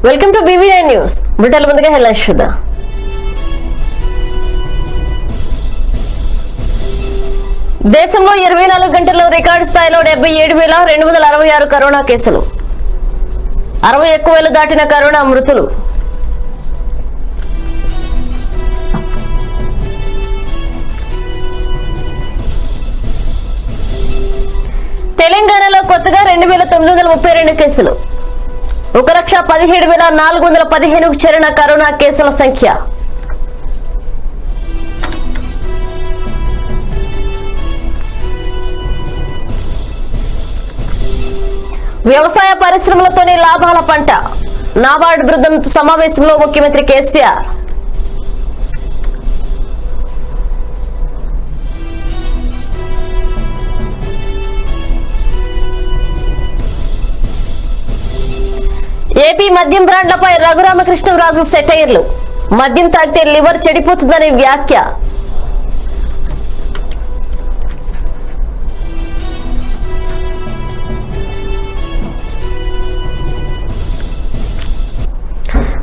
Welcome to BV9 news. Britain ముందుగా headlines చూద్దాం. దేశంలో 24 గంటల్లో రికార్డు స్థాయిలో 77,266 కరోనా కేసులు, 61,000 దాటిన కరోనా మృతులు. తెలంగాణలో కొత్తగా 2,932 కేసులు, 1,17,415 చేరిన కరోనా కేసుల సంఖ్య. వ్యవసాయ పరిశ్రమలతోనే లాభాల పంట, నాబార్డు బృందం సమావేశంలో ముఖ్యమంత్రి కేసీఆర్. ఏపీ మద్యం బ్రాండ్లపై రఘురామకృష్ణరాజు సెటైర్లు, మద్యం తాగితే లివర్ చెడిపోతుందని వ్యాఖ్య.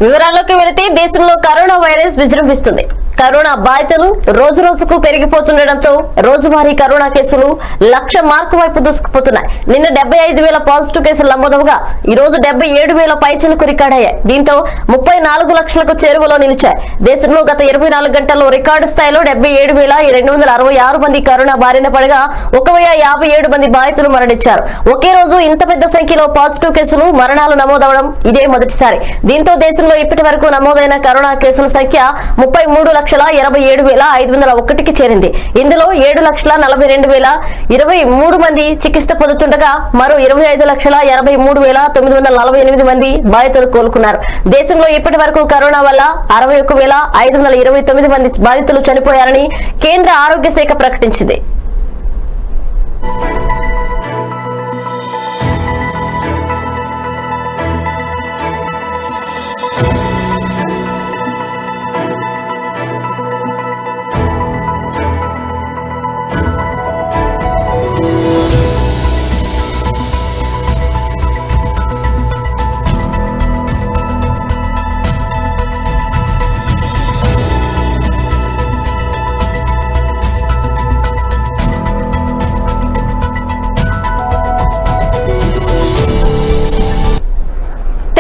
వివరాల్లోకి వెళితే దేశంలో కరోనా వైరస్ విజృంభిస్తుంది. కరోనా బాధితులు రోజు రోజుకు పెరిగిపోతుండటంతో రోజువారీ కరోనా కేసులు 1,00,000 మార్కు వైపు దూసుకుపోతున్నాయి. నిన్న 75,000 పాజిటివ్ కేసులు నమోదవగా ఈ రోజు 77,000 పైచిలకు రికార్డయ్యాయి. దీంతో 34 లక్షలకు చేరువలో నిలిచాయి. దేశంలో గత 24 గంటల్లో రికార్డు స్థాయిలో 77,266 మంది కరోనా బారిన పడగా 1,057 మంది బాధితులు మరణించారు. ఒకే రోజు ఇంత పెద్ద సంఖ్యలో పాజిటివ్ కేసులు మరణాలు నమోదవడం ఇదే మొదటిసారి. దీంతో దేశంలో ఇప్పటి వరకు నమోదైన కరోనా కేసుల సంఖ్య 33,47,501కి చేరింది. ఇందులో 7,42,023 మంది చికిత్స పొందుతుండగా మరో 25,83,948 మంది బాధితులు కోలుకున్నారు. దేశంలో ఇప్పటి వరకు కరోనా వల్ల 61,529 మంది బాధితులు చనిపోయారని కేంద్ర ఆరోగ్య శాఖ ప్రకటించింది.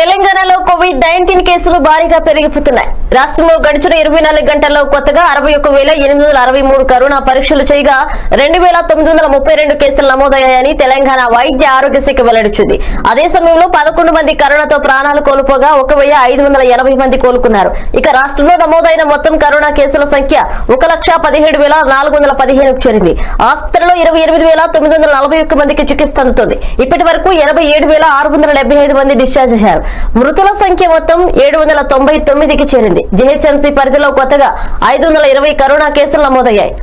తెలంగాణలో COVID-19 కేసులు భారీగా పెరిగిపోతున్నాయి. రాష్ట్రంలో గడిచిన 24 గంటల్లో కొత్తగా 61,863 కరోనా పరీక్షలు చేయగా 2,932 కేసులు నమోదయ్యాయని తెలంగాణ వైద్య ఆరోగ్య శాఖ వెల్లడించింది. అదే సమయంలో 11 మంది కరోనాతో ప్రాణాలు కోల్పోగా 1,580 మంది కోలుకున్నారు. ఇక రాష్ట్రంలో నమోదైన మొత్తం కరోనా కేసుల సంఖ్య 1,17,415కు చేరింది. ఆసుపత్రిలో 28,941 మందికి చికిత్స అందుతోంది. ఇప్పటి వరకు 87,675 మంది డిశ్చార్జ్ అయ్యారు. మృతుల సంఖ్య మొత్తం 799కి చేరింది. జీహెచ్ఎంసీ పరిధిలో కొత్తగా 520 కరోనా కేసులు నమోదయ్యాయి.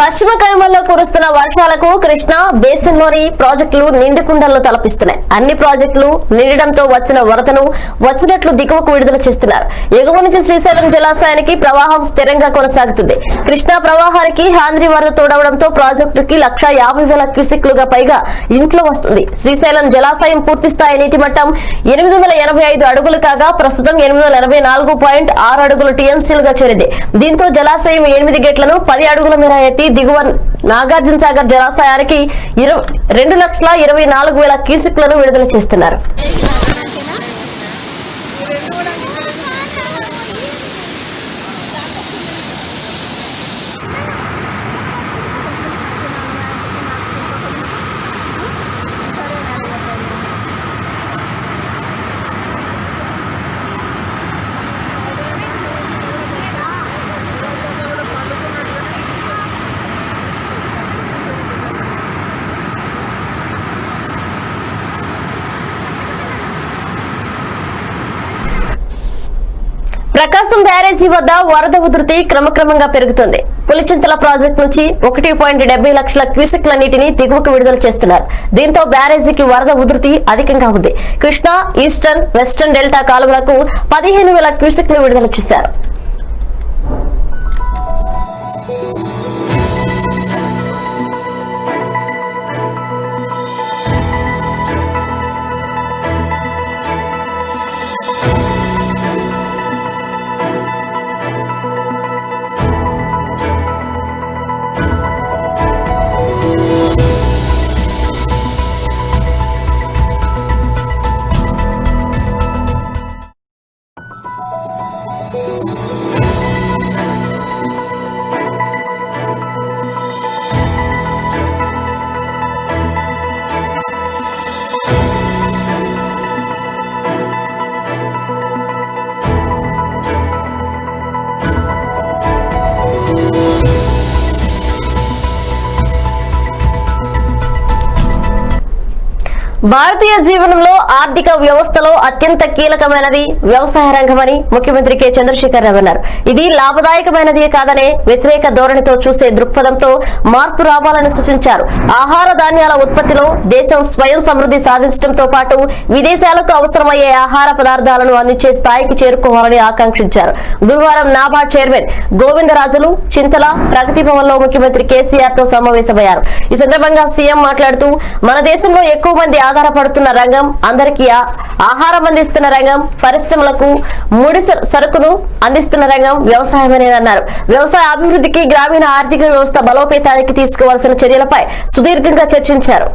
పశ్చిమ కనుమల్లో కురుస్తున్న వర్షాలకు కృష్ణా బేసిన్లోని ప్రాజెక్టులు నిండుకుండల్లో తలపిస్తున్నాయి. అన్ని ప్రాజెక్టులు నిండడంతో వచ్చిన వరదను వచ్చినట్లు దిగువకు విడుదల చేస్తున్నారు. ఎగువ నుంచి శ్రీశైలం జలాశయానికి ప్రవాహం స్థిరంగా కొనసాగుతుంది. కృష్ణా ప్రవాహానికి హాంద్రి వరద తోడవడంతో ప్రాజెక్టుకి 1,50,000 క్యూసెక్లుగా పైగా ఇంట్లో వస్తుంది. శ్రీశైలం జలాశయం పూర్తిస్థాయి నీటి మట్టం 885 అడుగులు కాగా ప్రస్తుతం 884.6 అడుగులు టీఎంసీలుగా చేరింది. దీంతో జలాశయం 8 గేట్లను 10 అడుగుల మేర ఎత్తి దిగువ నాగార్జున సాగర్ జలాశయానికి 2,24,000 క్యూసెక్లను విడుదల చేస్తున్నారు. ప్రకాశం బ్యారేజీ వద్ద వరద ఉధృతి క్రమక్రమంగా పెరుగుతుంది. పులిచింతల ప్రాజెక్టు నుంచి 1.70 లక్షల క్యూసెక్ల నీటిని దిగువకు విడుదల చేస్తున్నారు. దీంతో బ్యారేజీకి వరద ఉధృతి అధికంగా ఉంది. కృష్ణా, ఈస్టర్న్, వెస్టర్న్ డెల్టా కాలువలకు 15,000 క్యూసెక్లు విడుదల చేశారు. భారతీయ జీవనంలో ఆర్థిక వ్యవస్థలో అత్యంత కీలకమైనది వ్యవసాయ రంగమని ముఖ్యమంత్రి కె చంద్రశేఖర్ రావు అన్నారు. ఇది లాభదాయకమైనదే కాదనే వ్యతిరేక ధోరణితో చూసే దృక్పథంతో మార్పు రావాలని సూచించారు. ఆహార ధాన్యాల ఉత్పత్తిలో దేశం స్వయం సమృద్ధి సాధించడంతో పాటు విదేశాలకు అవసరమయ్యే ఆహార పదార్థాలను అందించే స్థాయికి చేరుకోవాలని ఆకాంక్షించారు. గురువారం నాబార్డ్ చైర్మన్ గోవిందరాజులు చింతల ప్రగతి భవన్ లో ముఖ్యమంత్రి కేసీఆర్ తో సమావేశమయ్యారు. ఈ సందర్భంగా సీఎం మాట్లాడుతూ మన దేశంలో ఎక్కువ మంది ఆధారపడుతున్న రంగం, అందరికీ ఆహారం అందిస్తున్న రంగం, పరిశ్రమలకు ముడి సరుకును అందిస్తున్న రంగం వ్యవసాయమని అన్నారు. వ్యవసాయ అభివృద్ధికి, గ్రామీణ ఆర్థిక వ్యవస్థ బలోపేతానికి తీసుకోవాల్సిన చర్యలపై సుదీర్ఘంగా చర్చించారు.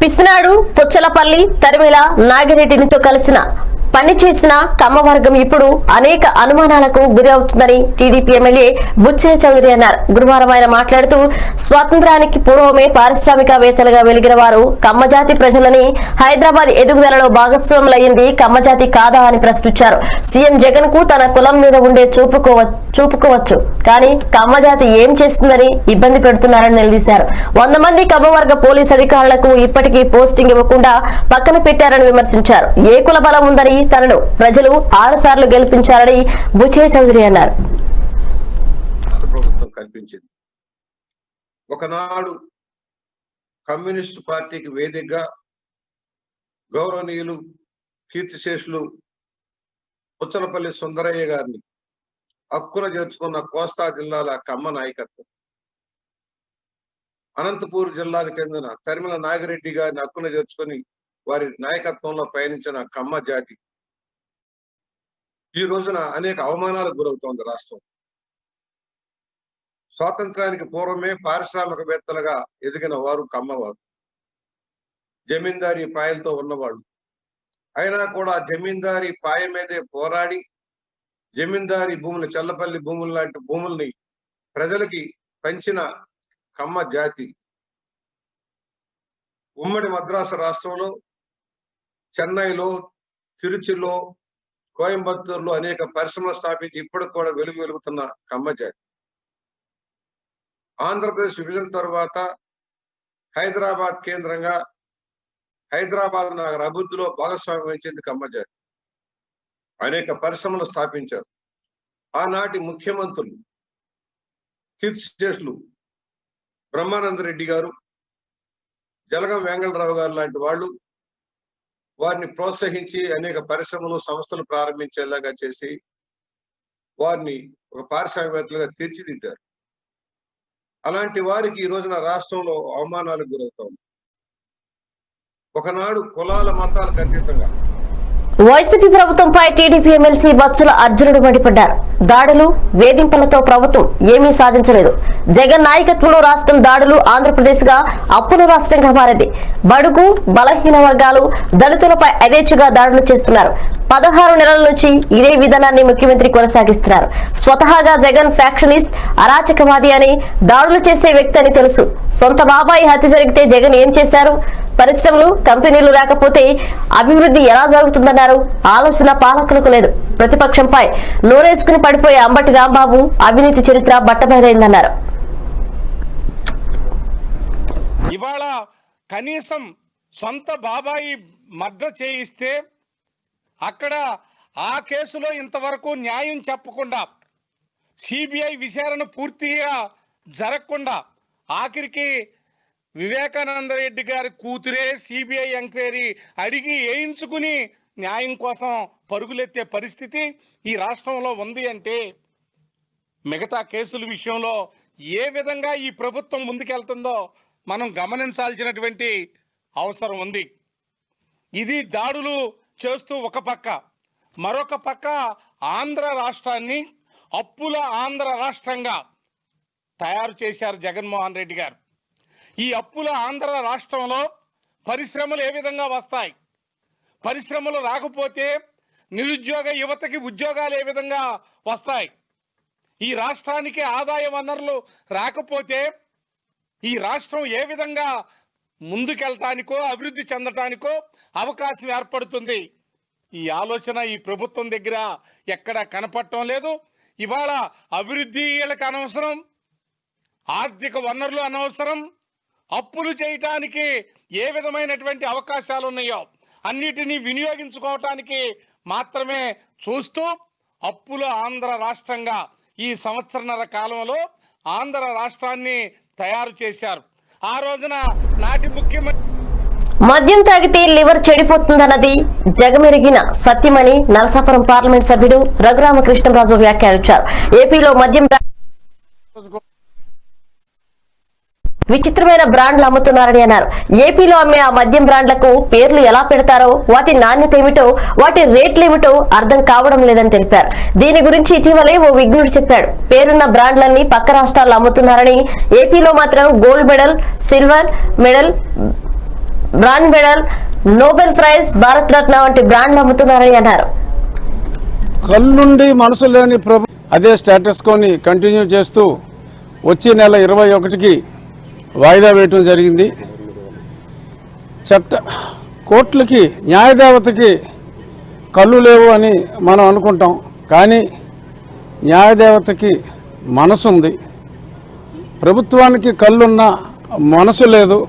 పిసినాడు, పుచ్చలపల్లి, తరిమేల, నాగిరెడ్డినితో కలిసిన పని చేసిన కమ్మ వర్గం ఇప్పుడు అనేక అనుమానాలకు గురి అవుతుందని టీడీపీ ఎమ్మెల్యే బుచ్చయ్య చౌదరి అన్నారు. గురువారం ఆయన మాట్లాడుతూ స్వాతంత్ర్యానికి పూర్వమే పారిశ్రామికవేత్తలుగా వెలిగిన వారు కమ్మజాతి ప్రజలని హైదరాబాద్ ఎదుగుదలలో భాగస్వాములయ్యింది కమ్మజాతి కాదా అని ప్రశ్నించారు. సీఎం జగన్ కు తన కులం మీద ఉండే చూపుకోవచ్చు, కానీ కమ్మజాతి ఏం చేస్తుందని ఇబ్బంది పెడుతున్నారని నిలదీశారు. 100 మంది కమ్మవర్గ పోలీసు అధికారులకు ఇప్పటికీ పోస్టింగ్ ఇవ్వకుండా పక్కన పెట్టారని విమర్శించారు. ఏ కుల బలం ఉందని తనను ప్రజలు 6 సార్లు గెలిపించారని బుచ్చయ్య చౌదరి అన్నారు. ప్రభుత్వం కల్పించింది. ఒకనాడు కమ్యూనిస్టు పార్టీకి వేదికగా గౌరవనీయులు కీర్తిశేషులు పుచ్చలపల్లి సుందరయ్య గారిని హక్కున చేర్చుకున్న కోస్తా జిల్లాల కమ్మ నాయకత్వం అనంతపూర్ జిల్లాకు చెందిన తరిమల నాగిరెడ్డి గారిని హక్కున చేర్చుకొని వారి నాయకత్వంలో పయనించిన కమ్మ జాతి ఈ రోజున అనేక అవమానాలకు గురవుతోంది రాష్ట్రం. స్వాతంత్రానికి పూర్వమే పారిశ్రామికవేత్తలుగా ఎదిగిన వారు కమ్మవారు, జమీందారీ పాయలతో ఉన్నవాళ్ళు. అయినా కూడా జమీందారీ పాయ మీదే పోరాడి జమీందారీ భూములు, చెల్లపల్లి భూములు లాంటి భూముల్ని ప్రజలకి పంచిన కమ్మ జాతి ఉమ్మడి మద్రాసు రాష్ట్రంలో, చెన్నైలో, తిరుచిలో, కోయంబత్తూరులో అనేక పరిశ్రమలు స్థాపించి ఇప్పటికి కూడా వెలుగుతున్న కమ్మ జాతి. ఆంధ్రప్రదేశ్ విభజన తర్వాత హైదరాబాద్ కేంద్రంగా హైదరాబాద్ నగర అభివృద్ధిలో భాగస్వామ్యం వహించింది కమ్మ జాతి. అనేక పరిశ్రమలు స్థాపించారు. ఆనాటి ముఖ్యమంత్రులు కీర్తిశేషులు బ్రహ్మానంద రెడ్డి గారు, జలగం వెంగళరావు గారు లాంటి వాళ్ళు వారిని ప్రోత్సహించి అనేక పరిశ్రమలు, సంస్థలు ప్రారంభించేలాగా చేసి వారిని ఒక పారిశ్రామికవేత్తలుగా తీర్చిదిద్దారు. అలాంటి వారికి ఈ రోజున రాష్ట్రంలో అవమానాలకు గురవుతోంది. ఒకనాడు కులాల మతాలకు అతీతంగా వైసీపీ ప్రభుత్వంపై టీడీపీ ఎమ్మెల్సీ బచ్చుల అర్జునుడు మండిపడ్డారు. దాడులు, వేధింపులతో ప్రభుత్వం ఏమీ సాధించలేదు. జగన్ నాయకత్వంలో రాష్ట్రం దాడులు ఆంధ్రప్రదేశ్ గా అప్పుల రాష్ట్రంగా మారింది. బడుగు, బలహీన వర్గాలు, దళితులపై యథేచ్ఛగా దాడులు చేస్తున్నారు. 16 నెలల నుంచి ఇదే విధానాన్ని ముఖ్యమంత్రి కొనసాగిస్తున్నారు. స్వతహాగా జగన్ ఫ్యాక్షనిస్ట్, అరాచకవాది అని, దాడులు చేసే వ్యక్తి అని తెలుసు. సొంత బాబాయి హత్య జరిగితే జగన్ ఏం చేశారు? పరిశ్రమలు, కంపెనీలు రాకపోతే అభివృద్ధి ఎలా జరుగుతుందన్నారు. ఆలోచన పాలకులకు లేదు. ప్రతిపక్షంపై నోరేసుకుని పడిపోయే అంబటి రాంబాబు అవినీతి చరిత్ర బట్టబయలైందన్నారు. ఇవాళ కనీసం సొంత బాబాయి మర్డర్ చేయిస్తే అక్కడ ఆ కేసులో ఇంతవరకు న్యాయం చెప్పకుండా, సిబిఐ విచారణ పూర్తిగా జరగకుండా, ఆఖరికి వివేకానంద రెడ్డి గారి కూతురే సిబిఐ ఎంక్వైరీ అడిగి వేయించుకుని న్యాయం కోసం పరుగులెత్తే పరిస్థితి ఈ రాష్ట్రంలో ఉంది అంటే మిగతా కేసుల విషయంలో ఏ విధంగా ఈ ప్రభుత్వం ముందుకెళ్తుందో మనం గమనించాల్సినటువంటి అవసరం ఉంది. ఇది దాడులు చేస్తూ ఒక పక్క, మరొక పక్క ఆంధ్ర రాష్ట్రాన్ని అప్పుల ఆంధ్ర రాష్ట్రంగా తయారు చేశారు జగన్మోహన్ రెడ్డి గారు. ఈ అప్పుల ఆంధ్ర రాష్ట్రంలో పరిశ్రమలు ఏ విధంగా వస్తాయి? పరిశ్రమలు రాకపోతే నిరుద్యోగ యువతకి ఉద్యోగాలు ఏ విధంగా వస్తాయి? ఈ రాష్ట్రానికి ఆదాయ వనరులు రాకపోతే ఈ రాష్ట్రం ఏ విధంగా ముందుకెళ్ళటానికో అభివృద్ధి చెందటానికో అవకాశం ఏర్పడుతుంది? ఈ ఆలోచన ఈ ప్రభుత్వం దగ్గర ఎక్కడ కనపడటం లేదు. ఇవాళ అభివృద్ధి వీళ్ళకి అనవసరం, ఆర్థిక వనరులు అనవసరం, అప్పులు చేయటానికి ఏ విధమైనటువంటి అవకాశాలు ఉన్నాయో అన్నిటినీ వినియోగించుకోవటానికి మాత్రమే చూస్తూ అప్పుల ఆంధ్ర రాష్ట్రంగా ఈ సంవత్సరన్నర కాలంలో ఆంధ్ర రాష్ట్రాన్ని తయారు చేశారు. ఆ రోజున నాటి ముఖ్యమంత్రి మద్యం తాగితే లివర్ చెడిపోతుందన్నది జగమెరిగిన సత్యమని నరసాపురం పార్లమెంట్ సభ్యుడు రఘురామకృష్ణరాజు వ్యాఖ్యానించారు. ఏపీలో మద్యం విచిత్రమైన బ్రాండ్లు అమ్ముతున్నారని అన్నారు. ఏపీలో అమ్మే ఆ మద్యం బ్రాండ్లకు పేర్లు ఎలా పెడతారో, వాటి నాణ్యత ఏమిటో, వాటి రేట్లు ఏమిటో అర్థం కావడం లేదని తెలిపారు. దీని గురించి ఇటీవలే ఓ విఘ్నుడు చెప్పాడు. పేరున్న బ్రాండ్లన్నీ పక్క రాష్ట్రాల్లో అమ్ముతున్నారని, ఏపీలో మాత్రం gold medal, silver medal, bronze medal, Nobel prize, Bharat Ratna వంటి బ్రాండ్లు అమ్ముతున్నారని అన్నారు. కళ్ళుండి మనసు లేని అదే స్టేటస్ కోని కంటిన్యూ చేస్తూ వచ్చే నెల 21కి వాయిదా వేయటం జరిగింది. కోర్టులకి, న్యాయదేవతకి కళ్ళు లేవు అని మనం అనుకుంటాం, కానీ న్యాయదేవతకి మనసు ఉంది. ప్రభుత్వానికి కళ్ళున్న మనసు లేదు.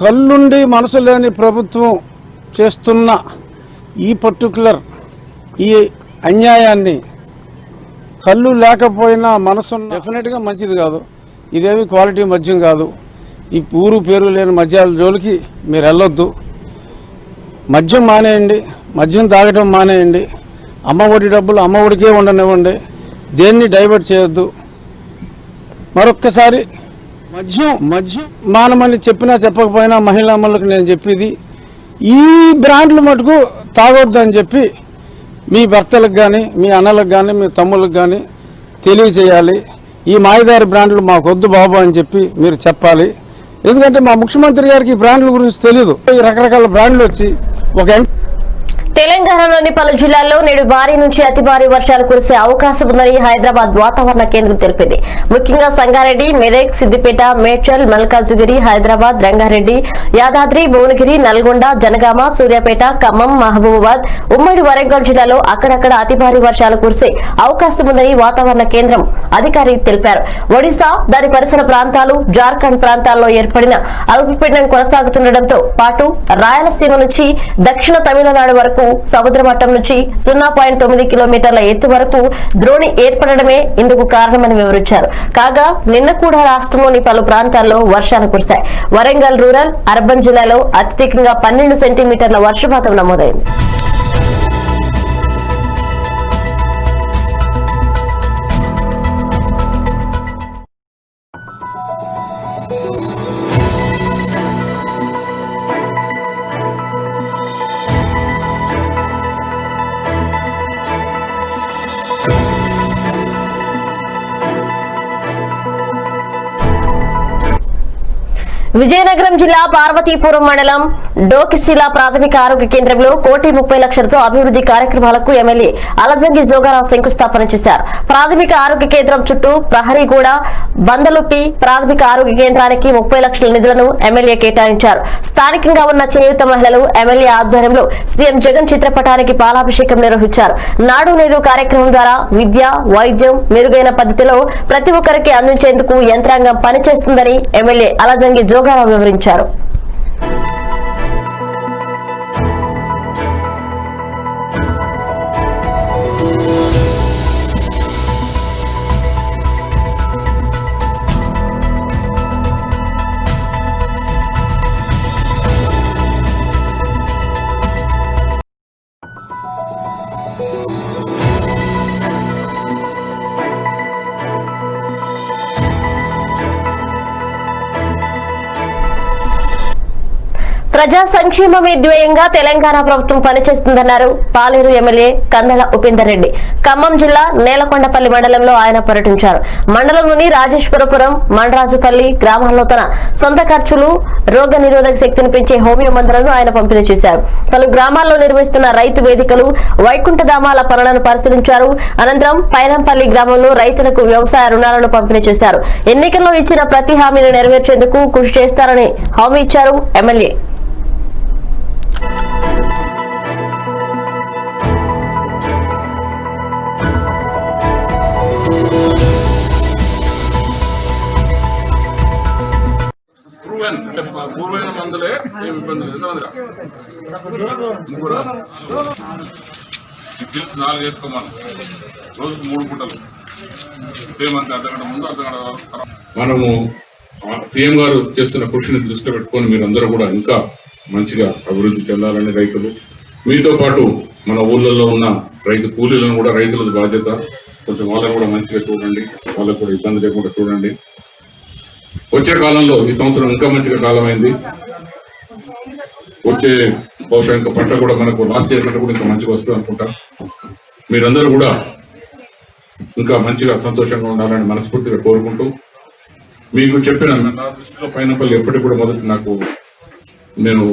కళ్ళుండి మనసు లేని ప్రభుత్వం చేస్తున్న ఈ పర్టికులర్ ఈ అన్యాయాన్ని కళ్ళు లేకపోయినా మనసున్న డెఫినెట్గా మంచిది కాదు. ఇదేమి క్వాలిటీ మద్యం కాదు. ఈ ఊరు పేరు లేని మద్యాల జోలికి మీరు వెళ్ళొద్దు. మద్యం మానేయండి, మద్యం తాగడం మానేయండి. అమ్మఒడి డబ్బులు అమ్మఒడికే ఉండనివ్వండి, దేన్ని డైవర్ట్ చేయొద్దు. మరొక్కసారి మద్యం మానమని చెప్పినా చెప్పకపోయినా మహిళామణులకు నేను చెప్పేది ఈ బ్రాండ్లు మటుకు తాగొద్దని చెప్పి మీ భర్తలకు కానీ మీ అన్నలకు కానీ మీ తమ్ముళ్ళకి కానీ తెలియజేయాలి. ఈ మాయదారి బ్రాండ్లు మాకొద్దు బాబు అని చెప్పి మీరు చెప్పాలి. ఎందుకంటే మా ముఖ్యమంత్రి గారికి ఈ బ్రాండ్ల గురించి తెలియదు. ఈ రకరకాల బ్రాండ్లు వచ్చి ఒక తెలంగాణలోని పలు జిల్లాల్లో నేడు భారీ నుంచి అతి భారీ వర్షాలు కురిసే అవకాశం ఉందని హైదరాబాద్ వాతావరణ కేంద్రం తెలిపింది. ముఖ్యంగా సంగారెడ్డి, మెదక్, సిద్దిపేట, మేడ్చల్, మల్కాజ్గిరి, హైదరాబాద్, రంగారెడ్డి, యాదాద్రి, భువనగిరి, నల్గొండ, జనగామ, సూర్యాపేట, ఖమ్మం, మహబూబాబాద్, ఉమ్మడి వరంగల్ జిల్లాలో అక్కడక్కడ అతి భారీ వర్షాలు కురిసే అవకాశం ఉందని వాతావరణ కేంద్రం అధికారి తెలిపారు. ఒడిశా, దాని పరిసర ప్రాంతాలు, జార్ఖండ్ ప్రాంతాల్లో ఏర్పడిన అల్పపీడనం కొనసాగుతుండటంతో పాటు రాయలసీమ నుంచి దక్షిణ తమిళనాడు వరకు సముద్ర మట్టం నుంచి 0.9 కిలోమీటర్ల ఎత్తు వరకు ద్రోణి ఏర్పడడమే ఇందుకు కారణమని వివరించారు. కాగా నిన్న కూడా రాష్ట్రంలోని పలు ప్రాంతాల్లో వర్షాలు కురిశాయి. వరంగల్ రూరల్, అర్బన్ జిల్లాలో అత్యధికంగా 12 సెంటీమీటర్ల వర్షపాతం నమోదైంది. విజయనగరం జిల్లా పార్వతీపురం మండలం డోకిశిల ప్రాథమిక ఆరోగ్య కేంద్రంలో 1,30,00,000తో అభివృద్ధి కార్యక్రమాలకు ఎమ్మెల్యే అలజంగి జోగారావు శంకుస్థాపన చేశారు. ప్రాథమిక ఆరోగ్య కేంద్రం చుట్టూ ప్రహరీ గోడ, బందలుపి ప్రాథమిక ఆరోగ్య కేంద్రానికి 30 లక్షల నిధులను ఎమ్మెల్యే కేటాయించారు. స్థానికంగా ఉన్న చేయూత మహిళలు ఎమ్మెల్యే ఆధ్వర్యంలో సీఎం జగన్ చిత్రపటానికి పాలాభిషేకం నిర్వహించారు. నాడు నేడు కార్యక్రమం ద్వారా విద్య, వైద్యం మెరుగైన పద్ధతిలో ప్రతి ఒక్కరికి అందించేందుకు యంత్రాంగం పనిచేస్తుందని ఎమ్మెల్యే అలజంగి జోగారావు వివరించారు. ప్రజా సంక్షేమమే ధ్యేయంగా తెలంగాణ ప్రభుత్వం పనిచేస్తుందన్నారు పాలేరు ఎమ్మెల్యే కందల ఉపేందర్ రెడ్డి. ఖమ్మం జిల్లా నేలకొండపల్లి మండలంలో ఆయన పర్యటించారు. మండలంలోని రాజేశ్వరపురం, మండరాజుపల్లి గ్రామాల్లో తన సొంత ఖర్చులు, రోగ నిరోధక శక్తిని పెంచే హోమియో మందులను ఆయన పంపిణీ చేశారు. పలు గ్రామాల్లో నిర్వహిస్తున్న రైతు వేదికలు, వైకుంఠధామాల పనులను పరిశీలించారు. అనంతరం పైనంపల్లి గ్రామంలో రైతులకు వ్యవసాయ రుణాలను పంపిణీ చేశారు. ఎన్నికల్లో ఇచ్చిన ప్రతి హామీని నెరవేర్చేందుకు కృషి చేస్తారని హామీ ఇచ్చారు ఎమ్మెల్యే. అంటే పూర్వమైన మందులే ఏమి ఇబ్బంది లేదు. ముగ్గురు గిల్స్ 4 వేసుకోమని రోజుకు 3 పూటలు ఉదయం అర్ధగంట ముందు అర్ధగంట మనము సీఎం గారు చేస్తున్న కృషిని దృష్టిలో పెట్టుకొని మీరందరూ కూడా ఇంకా మంచిగా అభివృద్ధి చెందాలని రైతులు, మీతో పాటు మన ఊళ్ళల్లో ఉన్న రైతు కూలీలను కూడా రైతుల బాధ్యత, కొంచెం వాళ్ళని కూడా మంచిగా చూడండి, వాళ్ళకు కూడా ఇబ్బంది లేకుండా చూడండి. వచ్చే కాలంలో ఈ సంవత్సరం ఇంకా మంచిగా కాలమైంది. వచ్చే బహుశా ఇంకా పంట కూడా మనకు లాస్ట్ ఇయర్ పంట కూడా ఇంకా మంచిగా వస్తుంది అనుకుంటా. మీరందరూ కూడా ఇంకా మంచిగా సంతోషంగా ఉండాలని మనస్ఫూర్తిగా కోరుకుంటూ, మీకు చెప్పిన నా దృష్టిలో పైనపల్లి ఎప్పటికి కూడా మొదటి నాకు నేను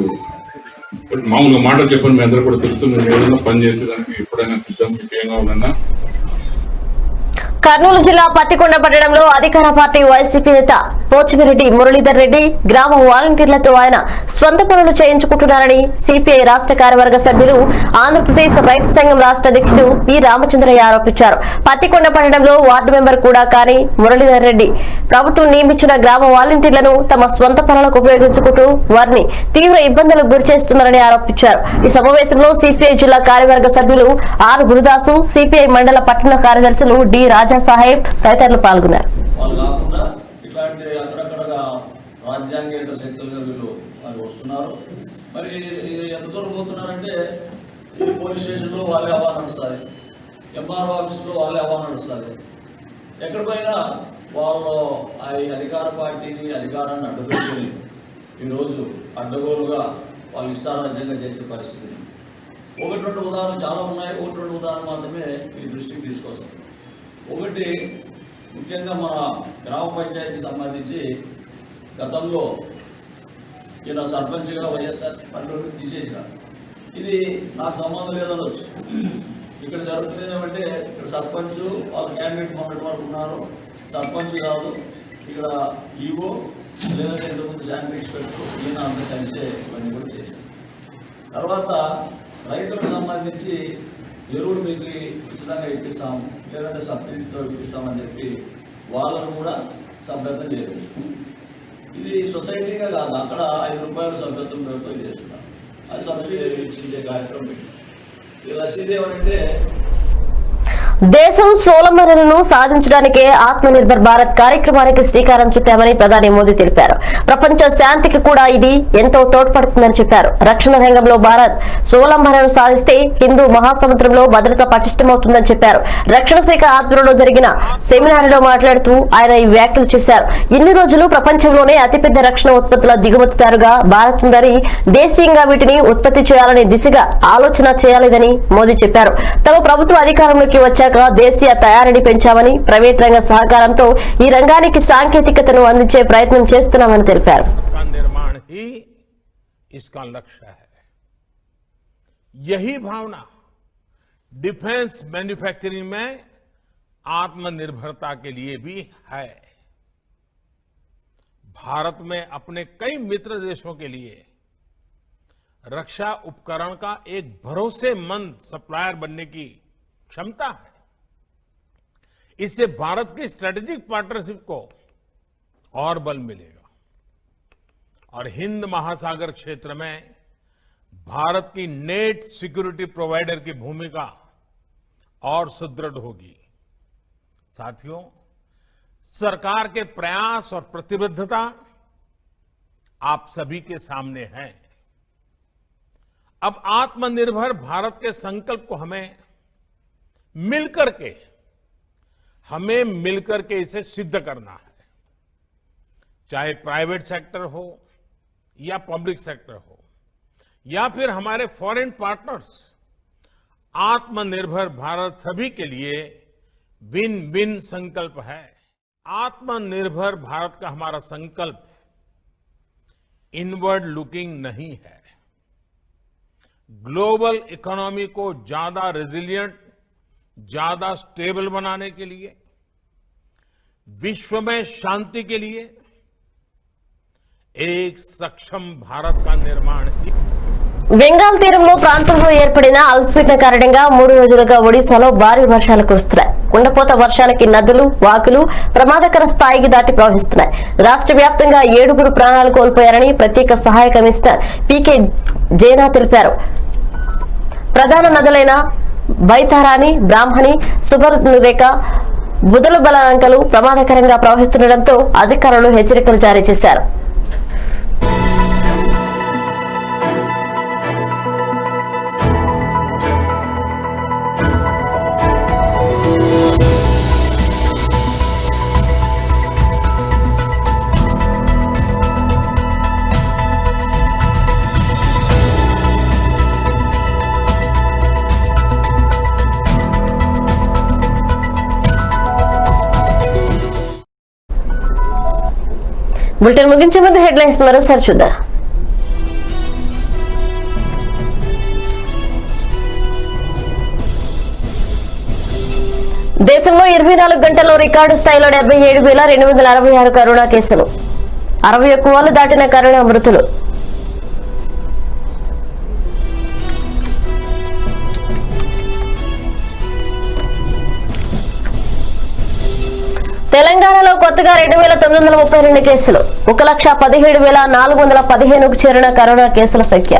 మామూలుగా మాటలు చెప్పని మీ అందరూ కూడా తెలుసు. నేను ఏదైనా పని చేసేదానికి ఎప్పుడైనా సిద్ధం, మీకు ఏం కావాలన్నా. కర్నూలు జిల్లా పత్తికొండ పట్టణంలో అధికార పార్టీ వైసీపీ నేత పోచిమిరెడ్డి మురళీధర్ రెడ్డి గ్రామ వాలంటీర్లతో ఆయన స్వంత పనులు చేయించుకుంటున్నారని సిపిఐ రాష్ట్ర కార్యవర్గ సభ్యులు, ఆంధ్రప్రదేశ్ రైతు సంఘం రాష్ట్ర అధ్యక్షుడు పి రామచంద్రయ్య ఆరోపించారు. పత్తికొండ పట్టణంలో వార్డు మెంబర్ కూడా కాని మురళీధర్ రెడ్డి ప్రభుత్వం నియమించిన గ్రామ వాలంటీర్లను తమ స్వంత పనులకు ఉపయోగించుకుంటూ వారిని తీవ్ర ఇబ్బందులకు గురి చేస్తున్నారని ఆరోపించారు. ఈ సమావేశంలో సిపిఐ జిల్లా కార్యవర్గ సభ్యులు ఆర్ గురుదాసు, సిపిఐ మండల పట్టణ కార్యదర్శులు డి రాజా సాహెబ్ తదితరులు పాల్గొన్నారు. రాజ్యాంగేతర శక్తులుగా వీళ్ళు వస్తున్నారు. మరి ఎంత దూరం పోతున్నారంటే ఈ పోలీస్ స్టేషన్లో వాళ్ళే హవా నడుస్తుంది, ఎంఆర్ఓ ఆఫీస్లో వాళ్ళే హవా నడుస్తుంది. ఎక్కడ పోయినా వాళ్ళు ఆ అధికార పార్టీని అధికారాన్ని అడ్డుపెట్టుకుని ఈరోజు అడ్డగోలుగా వాళ్ళు ఇష్టారాజ్యంగా చేసే పరిస్థితి. ఒకటి రెండు ఉదాహరణలు చాలా ఉన్నాయి, ఒకటి రెండు ఉదాహరణలు మాత్రమే ఈ దృష్టికి తీసుకొస్తాం. ఒకటి ముఖ్యంగా మన గ్రామ పంచాయతీకి సంబంధించి గతంలో ఈయన సర్పంచ్గా వైఎస్ఆర్ పనులు తీసేసినారు. ఇది నాకు సంబంధం లేదనొచ్చు. ఇక్కడ జరుగుతుంది ఏమంటే ఇక్కడ సర్పంచ్ వాళ్ళ క్యాండిడేట్ మొన్నటి వరకు ఉన్నారు, సర్పంచ్ కాదు ఇక్కడ ఈవో లేదంటే ఇంతకుముందు శానిటరీ పెట్టు ఈయన అంత కలిసే ఇవన్నీ కూడా చేశారు. తర్వాత రైతులకు సంబంధించి ఎరువులు మీకు ఉచితంగా ఇప్పిస్తాము లేదంటే సబ్సిడీతో ఇప్పిస్తామని చెప్పి వాళ్ళను కూడా సభ్యత్వం చేయవచ్చు. ఇది సొసైటీగా కాదు, అక్కడ 5 రూపాయలు సభ్యత్వం పేరుతో చేస్తున్నారు. అది సబ్సిడీ ఇచ్చే కార్యక్రమం. ఈ రసీదు ఏమంటే దేశం సోలమరణను సాధించడానికే ఆత్మనిర్భర్ భారత్ కార్యక్రమానికి శ్రీకారం చుట్టామని ప్రధాని మోదీ తెలిపారు. ప్రపంచ శాంతికి కూడా ఇది ఎంతో తోడ్పడుతుందని చెప్పారు. రక్షణ రంగంలో భారత్ సోలంబరణను సాధిస్తే హిందూ మహాసముద్రంలో భద్రత పటిష్టమవుతుందని చెప్పారు. రక్షణ శాఖ ఆధ్వర్యంలో జరిగిన సెమినార్లో మాట్లాడుతూ ఆయన ఈ వ్యాఖ్యలు చేశారు. ఇన్ని రోజులు ప్రపంచంలోనే అతిపెద్ద రక్షణ ఉత్పత్తుల దిగుమతిదారుగా భారత్ ఉందని, దేశీయంగా వీటిని ఉత్పత్తి చేయాలనే దిశగా ఆలోచన చేయాలేదని మోదీ చెప్పారు. తమ ప్రభుత్వ అధికారంలోకి వచ్చాక దేశీయ తయారీని పెంచామని, ప్రైవేట్ రంగ సహకారంతో ఈ రంగానికి సాంకేతికతను అందించే ప్రయత్నం చేస్తున్నామని తెలిపారు. निर्माण ही इसका लक्ष्य है। यही भावना डिफेंस मैन्युफैक्चरिंग में आत्मनिर्भरता के लिए भी है। भारत में अपने कई मित्र देशों के लिए रक्षा उपकरण का एक भरोसेमंद सप्लायर बनने की क्षमता है। इससे भारत की स्ट्रेटेजिक पार्टनरशिप को और बल मिलेगा और हिंद महासागर क्षेत्र में भारत की नेट सिक्योरिटी प्रोवाइडर की भूमिका और सुदृढ़ होगी। साथियों, सरकार के प्रयास और प्रतिबद्धता आप सभी के सामने है। अब आत्मनिर्भर भारत के संकल्प को हमें मिलकर के इसे सिद्ध करना है। चाहे प्राइवेट सेक्टर हो या पब्लिक सेक्टर हो या फिर हमारे फॉरेन पार्टनर्स, आत्मनिर्भर भारत सभी के लिए विन विन संकल्प है। आत्मनिर्भर भारत का हमारा संकल्प इनवर्ड लुकिंग नहीं है। ग्लोबल इकोनॉमी को ज्यादा रेजिलिएंट, ज्यादा स्टेबल बनाने के लिए, विश्व में शांति के लिए एक सक्षम भारत का निर्माण ही। బెంగాల్ తీరంలో ప్రాంతంలో ఏర్పడిన అల్పపీడన కారణంగా 3 రోజులుగా ఒడిశాలో భారీ వర్షాలు కురుస్తున్నాయి. కుండపోత వర్షాలకి నదులు, వాగులు ప్రమాదకర స్థాయికి దాటి ప్రవహిస్తున్నాయి. రాష్ట్ర వ్యాప్తంగా 7 ప్రాణాలు కోల్పోయారని ప్రత్యేక సహాయ కమిషనర్ పీకే జైనా తెలిపారు. ప్రధాన నదులైన బైతారాని, బ్రాహ్మణి, సుబర్ణరేఖ, బుదలబలాంకలు ప్రమాదకరంగా ప్రవహిస్తుండటంతో అధికారులు హెచ్చరికలు జారీ చేశారు. బులెటిన్ ముగించే ముందు హెడ్లైన్స్ మరోసారి చూద్దాం. దేశంలో 24 గంటల్లో రికార్డు స్థాయిలో 77,266 కరోనా కేసులు, 61,000 దాటిన కరోనా మృతులు. తెలంగాణలో కొత్తగా 2,932 కేసులు, 1,17,415కు చేరిన కరోనా కేసుల సంఖ్య.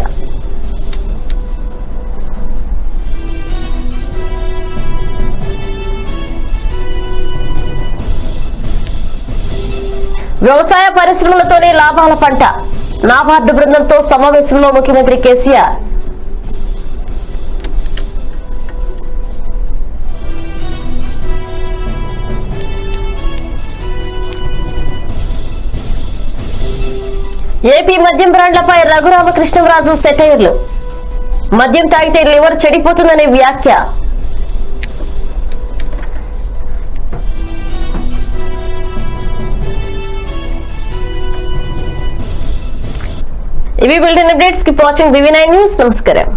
వ్యవసాయ పరిశ్రమలతోనే లాభాల పంట, నాబార్డు బృందంతో సమావేశంలో ముఖ్యమంత్రి కేసీఆర్. ఏపీ మద్యం బ్రాండ్లపై రఘురామకృష్ణరాజు సెటైర్లు. మద్యం తాగితే లివర్ చెడిపోతుందనే వ్యాఖ్య. ఇవి bulletin updates. Keep watching BV9 news. నమస్కారం.